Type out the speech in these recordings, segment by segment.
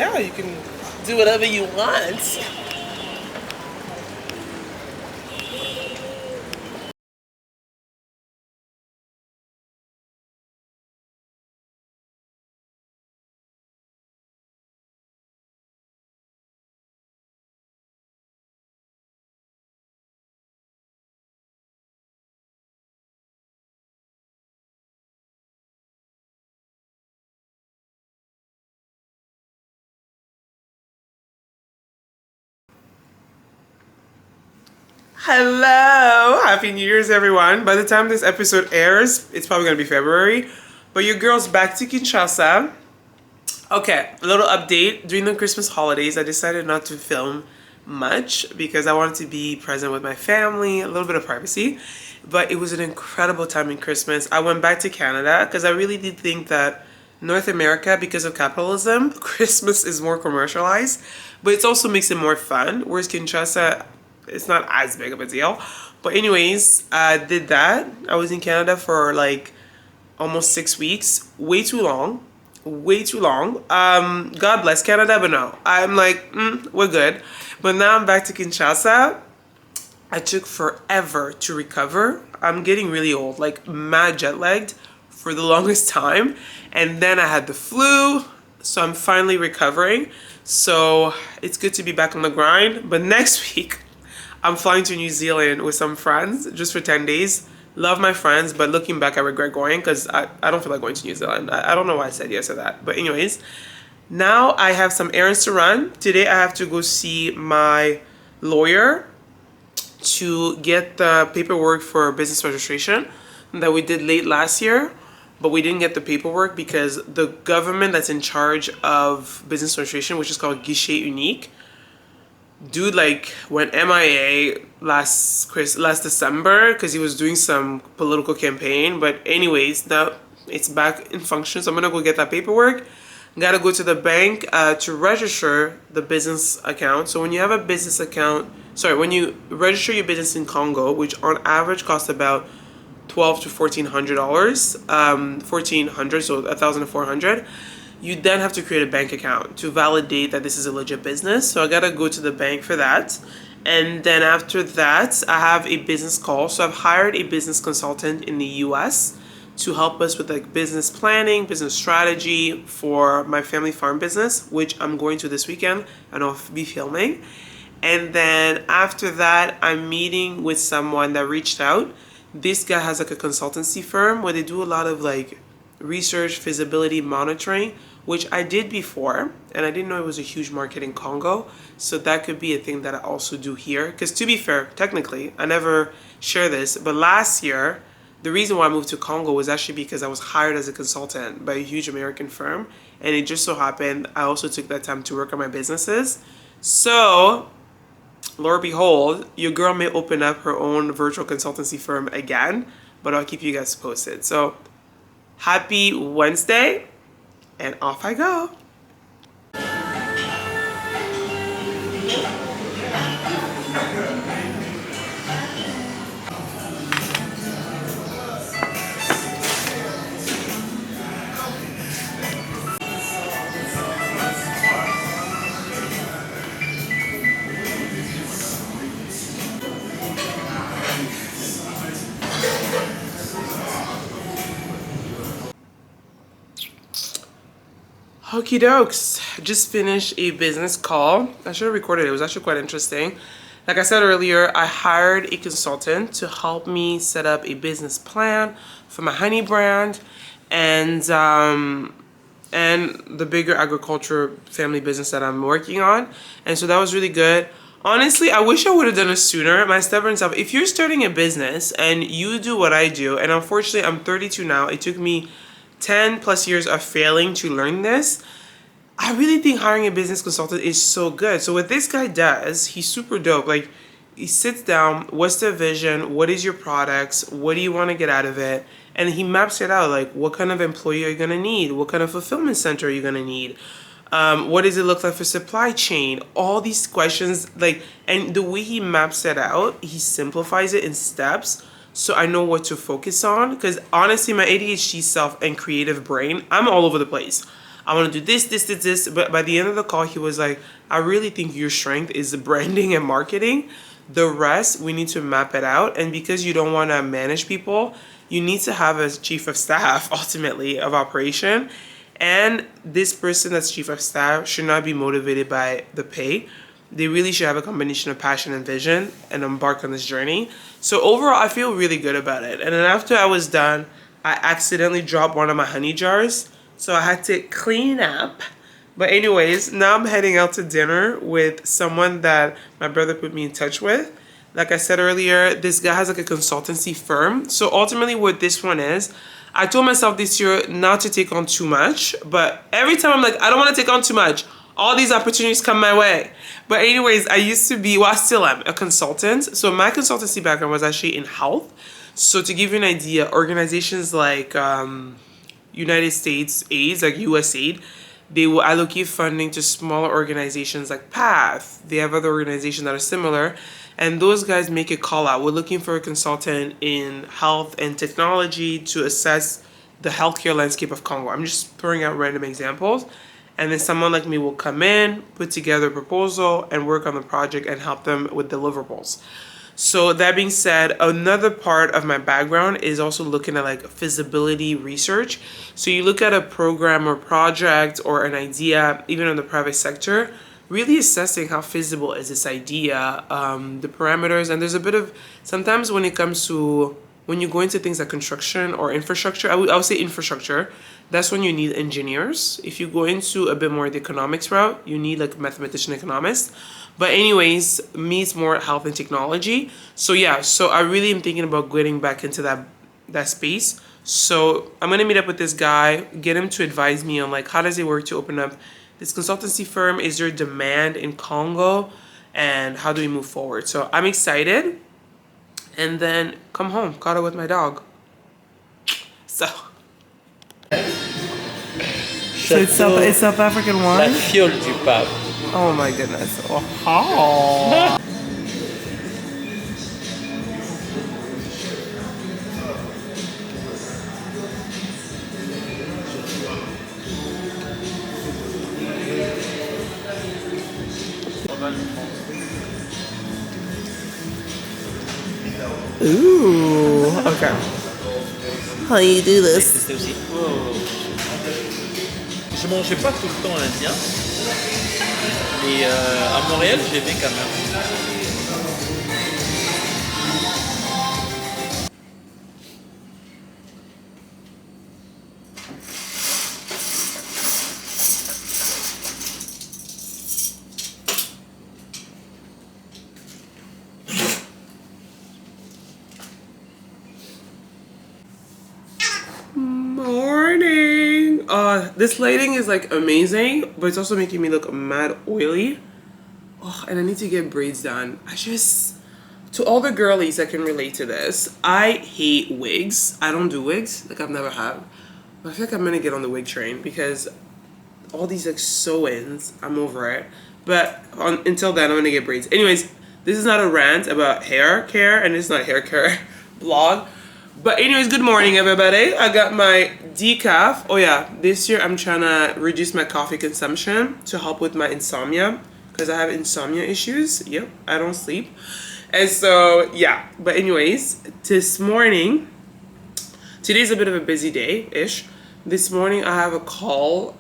Yeah, you can do whatever you want. Hello! Happy New Year's, everyone. By the time this episode airs, it's probably going to be February. But your girl's back to Kinshasa. Okay, a little update. During the Christmas holidays, I decided not to film much because I wanted to be present with my family, a little bit of privacy. But it was an incredible time in Christmas. I went back to Canada because I really did think that North America, because of capitalism, Christmas is more commercialized, but it also makes it more fun. Whereas Kinshasa, it's not as big of a deal. But anyways, I did that. I was in Canada for like almost 6 weeks. Way too long. Way too long. God bless Canada, but no. I'm like, we're good. But now I'm back to Kinshasa. I took forever to recover. I'm getting really old, like mad jet lagged for the longest time. And then I had the flu, so I'm finally recovering. So it's good to be back on the grind. But next week, I'm flying to New Zealand with some friends just for 10 days. Love my friends, but looking back, I regret going because I don't feel like going to New Zealand. I don't know why I said yes to that. But anyways, now I have some errands to run. Today I have to go see my lawyer to get the paperwork for business registration that we did late last year, but we didn't get the paperwork because the government that's in charge of business registration, which is called Guichet Unique, dude like went MIA last December because he was doing some political campaign. But anyways, now it's back in function, so I'm gonna go get that paperwork. Gotta go to the bank to register the business account. So when you have a business account, when you register your business in Congo, which on average costs about $1,200 to $1,400, 1,400, so 1,400. You then have to create a bank account to validate that this is a legit business. So I gotta go to the bank for that. And then after that, I have a business call. So I've hired a business consultant in the US to help us with like business planning, business strategy for my family farm business, which I'm going to this weekend and I'll be filming. And then after that, I'm meeting with someone that reached out. This guy has like a consultancy firm where they do a lot of like research, feasibility, monitoring, which I did before, and I didn't know it was a huge market in Congo. So that could be a thing that I also do here. Because to be fair, technically, I never share this, but last year, the reason why I moved to Congo was actually because I was hired as a consultant by a huge American firm, and it just so happened I also took that time to work on my businesses. So, Lord behold, your girl may open up her own virtual consultancy firm again, but I'll keep you guys posted. So, happy Wednesday, and off I go. Okie dokes. Just finished a business call. I should have recorded it. It was actually quite interesting. Like I said earlier, I hired a consultant to help me set up a business plan for my honey brand and the bigger agriculture family business that I'm working on. And so that was really good. Honestly, I wish I would have done it sooner. My stubborn self, if you're starting a business and you do what I do, and unfortunately I'm 32 now, it took me 10 plus years of failing to learn this. I really think hiring a business consultant is so good. So what this guy does, he's super dope. Like, he sits down, what's the vision? What is your products? What do you want to get out of it? And he maps it out. Like, what kind of employee are you going to need? What kind of fulfillment center are you going to need? What does it look like for supply chain? All these questions, like, and the way he maps it out, he simplifies it in steps. So I know what to focus on. Because honestly, my ADHD self and creative brain, I'm all over the place. I want to do this. But by the end of the call, he was like, I really think your strength is the branding and marketing. The rest, we need to map it out. And because you don't want to manage people, you need to have a chief of staff, ultimately, of operation. And this person that's chief of staff should not be motivated by the pay. They really should have a combination of passion and vision and embark on this journey. So overall, I feel really good about it. And then after I was done, I accidentally dropped one of my honey jars. So I had to clean up. But anyways, now I'm heading out to dinner with someone that my brother put me in touch with. Like I said earlier, this guy has like a consultancy firm. So ultimately what this one is, I told myself this year not to take on too much. But every time I'm like, I don't want to take on too much. All these opportunities come my way. But anyways, I used to be, well, I still am a consultant. So my consultancy background was actually in health. So to give you an idea, organizations like United States AIDS, like USAID, they will allocate funding to smaller organizations like PATH. They have other organizations that are similar. And those guys make a call out. We're looking for a consultant in health and technology to assess the healthcare landscape of Congo. I'm just throwing out random examples. And then someone like me will come in, put together a proposal, and work on the project and help them with deliverables. So that being said, another part of my background is also looking at like feasibility research. So you look at a program or project or an idea, even in the private sector, really assessing how feasible is this idea, the parameters. And there's a bit of, sometimes when it comes to, when you go into things like construction or infrastructure, I would say infrastructure, that's when you need engineers. If you go into a bit more the economics route, you need like mathematician economists. But anyways, me it's more health and technology. So yeah, so I really am thinking about getting back into that space. So I'm gonna meet up with this guy, get him to advise me on like how does it work to open up this consultancy firm? Is there demand in Congo? And how do we move forward? So I'm excited. And then come home, cuddle with my dog. So it's South African wine? La fiole du pape. Oh my goodness. Oh. Ooh, okay. How do you do this? C'était aussi. Oh. Je mangeais pas tout le temps indien, mais à Montréal, j'aimais quand même. Morning. This lighting is like amazing, but it's also making me look mad oily. Oh, and I need to get braids done. To all the girlies that can relate to this, I hate wigs. I don't do wigs, like I've never had. But I feel like I'm gonna get on the wig train because all these like sew-ins, I'm over it. But until then, I'm gonna get braids. Anyways, this is not a rant about hair care, and it's not a hair care blog. But anyways, good morning everybody. I got my decaf. Oh yeah, this year I'm trying to reduce my coffee consumption to help with my insomnia because I have insomnia issues. Yep, I don't sleep. And so yeah, but anyways, this morning, today's a bit of a busy day-ish. This morning I have a call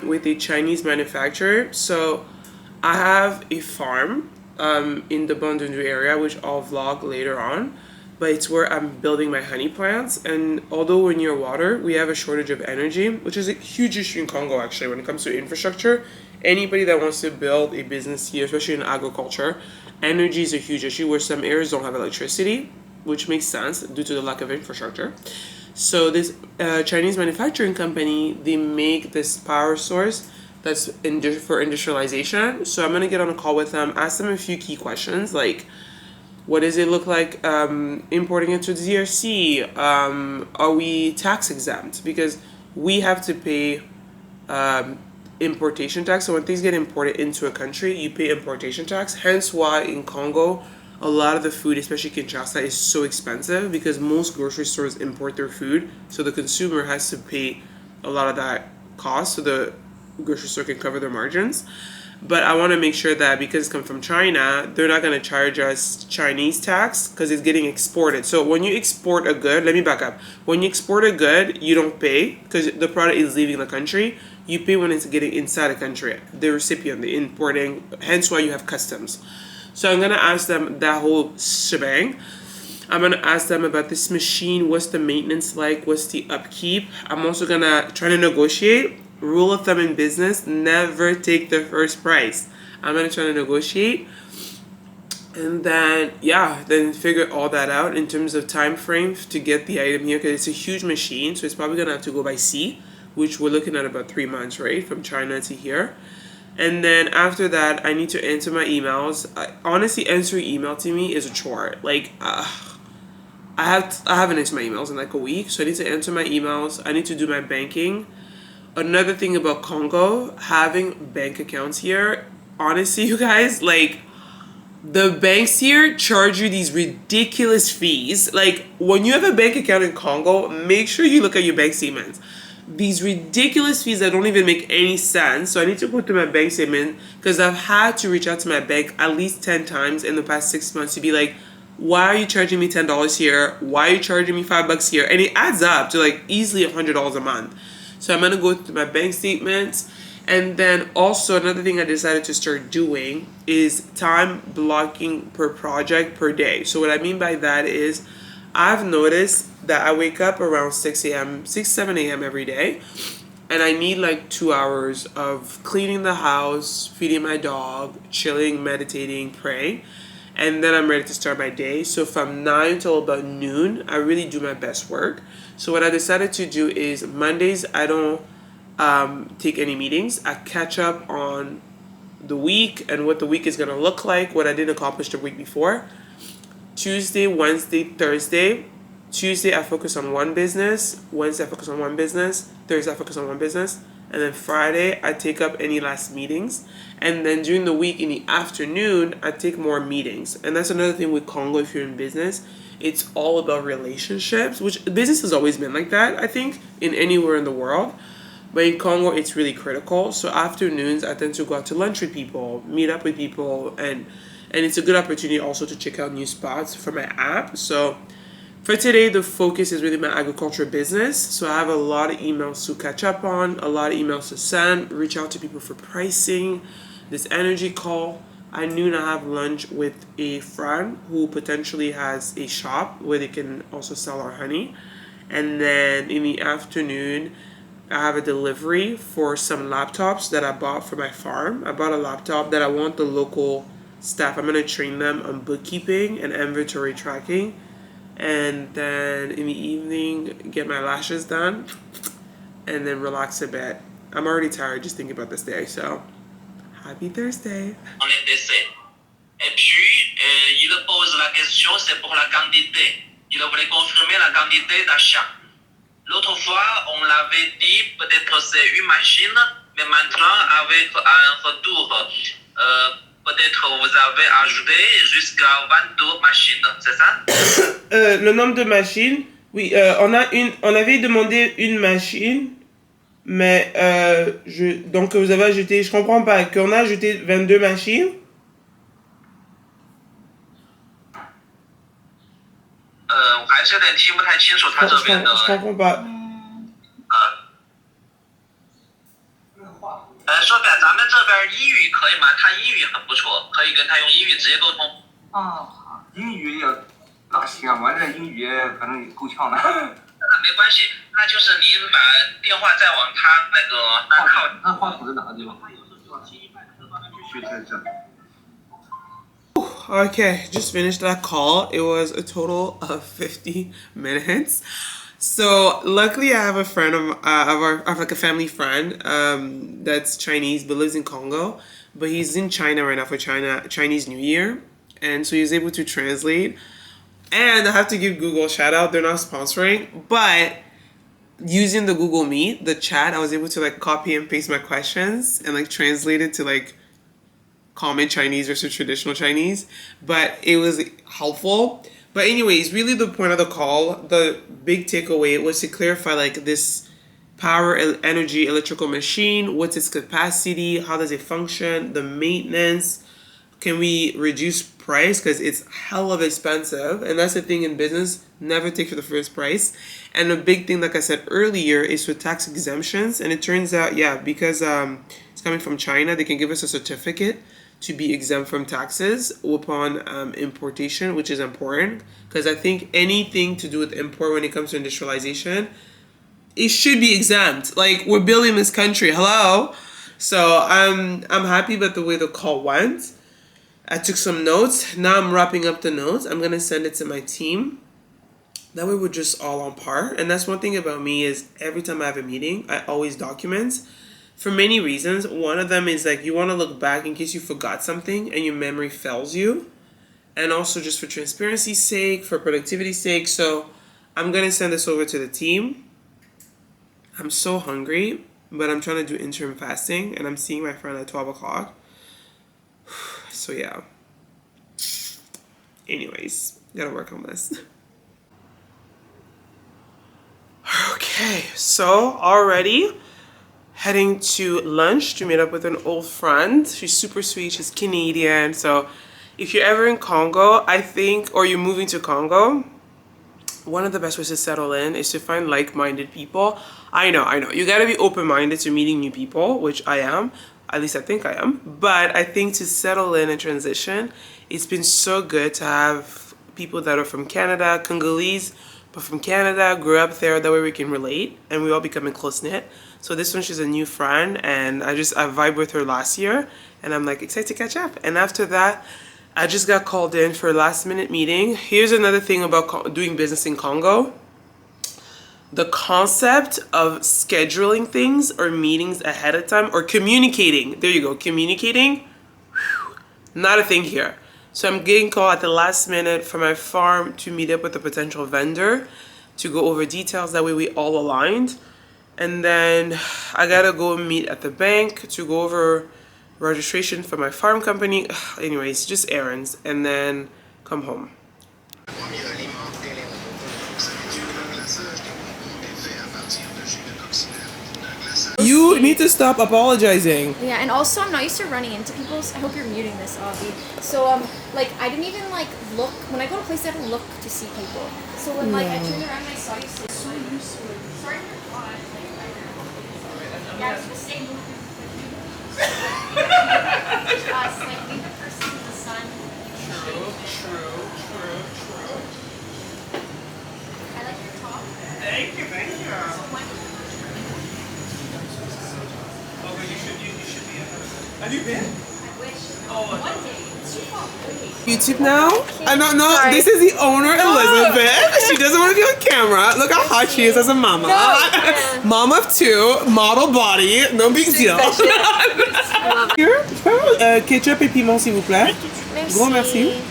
with a Chinese manufacturer. So I have a farm in the Bandundu area, which I'll vlog later on. But it's where I'm building my honey plants. And although we're near water, we have a shortage of energy, which is a huge issue in Congo, actually, when it comes to infrastructure. Anybody that wants to build a business here, especially in agriculture, energy is a huge issue where some areas don't have electricity, which makes sense due to the lack of infrastructure. So this Chinese manufacturing company, they make this power source that's for industrialization. So I'm going to get on a call with them, ask them a few key questions like, what does it look like importing into the DRC? Are we tax exempt? Because we have to pay importation tax. So when things get imported into a country, you pay importation tax. Hence why in Congo, a lot of the food, especially Kinshasa, is so expensive because most grocery stores import their food. So the consumer has to pay a lot of that cost. So the grocery store can cover their margins. But I want to make sure that because it's come from China, they're not going to charge us Chinese tax because it's getting exported. So when you export a good, let me back up. When you export a good, you don't pay because the product is leaving the country. You pay when it's getting inside the country, the recipient, the importing, hence why you have customs. So I'm going to ask them that whole shebang. I'm going to ask them about this machine. What's the maintenance like? What's the upkeep? I'm also going to try to negotiate. Rule of thumb in business, never take the first price. I'm going to try to negotiate. And then, then figure all that out in terms of time frame to get the item here. Because it's a huge machine. So it's probably going to have to go by sea, which we're looking at about 3 months, right? From China to here. And then after that, I need to answer my emails. Honestly, answering email to me is a chore. Like, I haven't answered my emails in like a week, so I need to answer my emails. I need to do my banking. Another thing about Congo, having bank accounts here, honestly, you guys, like, the banks here charge you these ridiculous fees. Like, when you have a bank account in Congo, make sure you look at your bank statements. These ridiculous fees that don't even make any sense. So I need to go through my bank statement because I've had to reach out to my bank at least 10 times in the past 6 months to be like, why are you charging me $10 here? Why are you charging me $5 here? And it adds up to like easily $100 a month. So I'm going to go through my bank statements. And then also another thing I decided to start doing is time blocking per project per day. So what I mean by that is I've noticed that I wake up around 6 a.m., 7 a.m. every day. And I need like 2 hours of cleaning the house, feeding my dog, chilling, meditating, praying. And then I'm ready to start my day. So from 9 till about noon, I really do my best work. So what I decided to do is Mondays, I don't take any meetings. I catch up on the week and what the week is going to look like, what I didn't accomplish the week before. Tuesday, Wednesday, Thursday. Tuesday, I focus on one business. Wednesday, I focus on one business. Thursday, I focus on one business. And then Friday, I take up any last meetings. And then during the week, in the afternoon, I take more meetings. And that's another thing with Congo if you're in business. It's all about relationships, which business has always been like that, I think, in anywhere in the world. But in Congo, it's really critical. So afternoons, I tend to go out to lunch with people, meet up with people. And it's a good opportunity also to check out new spots for my app. So for today, the focus is really my agriculture business. So I have a lot of emails to catch up on, a lot of emails to send, reach out to people for pricing, this energy call. At noon, I have lunch with a friend who potentially has a shop where they can also sell our honey. And then in the afternoon, I have a delivery for some laptops that I bought for my farm. I bought a laptop that I want the local staff. I'm going to train them on bookkeeping and inventory tracking. And then in the evening, get my lashes done and then relax a bit. I'm already tired just thinking about this day, so happy Thursday. On est décès. Et puis, il pose la question, c'est pour la quantité. Il voulait confirmer la quantité d'achat. L'autre fois, on l'avait dit, peut-être c'est une machine, mais maintenant, avec un retour, peut-être vous avez ajouté jusqu'à 22 machines, c'est ça? Le nombre de machines, oui, on avait demandé une machine, mais donc vous avez ajouté, je comprends pas, qu'on a ajouté 22 machines. Je 还是有点听不太清楚他这边的。je comprends pas. 说表咱们这边英语可以吗？他英语很不错，可以跟他用英语直接沟通。好，英语也那行，我这英语反正够呛的。那没关系，那就是您把电话再往他那个那靠。那话筒在哪个地方？去这。Okay, just finished that call. It was a total of 50 minutes. So luckily, I have a friend of like a family friend that's Chinese but lives in Congo, but he's in China right now for Chinese New Year, and so he's able to translate. And I have to give Google a shout out. They're not sponsoring, but using the Google Meet, the chat, I was able to like copy and paste my questions and like translate it to like common Chinese versus traditional Chinese, but it was helpful. But anyways, really the point of the call, the big takeaway was to clarify like this power, energy, electrical machine, what's its capacity, how does it function, the maintenance, can we reduce price because it's hell of expensive, and that's the thing in business, never take for the first price. And the big thing, like I said earlier, is with tax exemptions, and it turns out, yeah, because it's coming from China, they can give us a certificate to be exempt from taxes upon importation, which is important because I think anything to do with import when it comes to industrialization, it should be exempt. Like, we're building this country, hello. So I'm happy about the way the call went. I took some notes. Now I'm wrapping up the notes. I'm gonna send it to my team. That way we're just all on par. And that's one thing about me is every time I have a meeting, I always document for many reasons. One of them is like you want to look back in case you forgot something and your memory fails you. And also just for transparency's sake, for productivity's sake. So I'm gonna send this over to the team. I'm so hungry, but I'm trying to do interim fasting and I'm seeing my friend at 12 o'clock. So yeah. Anyways, gotta work on this. Okay, so already heading to lunch to meet up with an old friend. She's super sweet, she's Canadian. So if you're ever in Congo, I think, or you're moving to Congo, one of the best ways to settle in is to find like-minded people. I know. You gotta be open-minded to meeting new people, which I am. At least I think I am. But I think to settle in and transition, it's been so good to have people that are from Canada, Congolese, but from Canada, grew up there, that way we can relate, and we all becoming close-knit. So this one, she's a new friend, and I vibed with her last year, and I'm like excited to catch up. And after that, I just got called in for a last-minute meeting. Here's another thing about doing business in Congo. The concept of scheduling things or meetings ahead of time or communicating. There you go, communicating. Whew, not a thing here. So I'm getting called at the last minute for my farm to meet up with a potential vendor to go over details. That way we all aligned. And then I gotta go meet at the bank to go over registration for my farm company. Anyways, just errands and then come home. You need to stop apologizing. Yeah, and also I'm not used to running into people. So I hope you're muting this, Avi. So like I didn't even like look when I go to places. I don't look to see people. So when like I turned around and I saw you, so useful. Sorry for your thought. Yeah, I was gonna say. Us like be the person in the sun. True. I like your top. Thank you. So when Okay, you should be. Have you been? I wish. One day. It's too far. YouTube now? I don't know. Sorry. This is the owner, Elizabeth. She doesn't want to be on camera. Look how hot she is as a mama. No. Mom of two, model body, no big deal. Here, ketchup et piment, s'il vous plaît. Merci. Gros merci.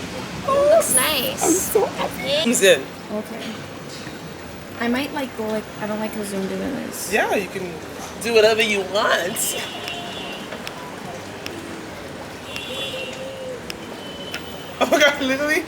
Looks nice. I'm so happy. He's in. Okay. I might like go like I don't like how Zoom doing this. Yeah, you can do whatever you want. Oh my god, literally.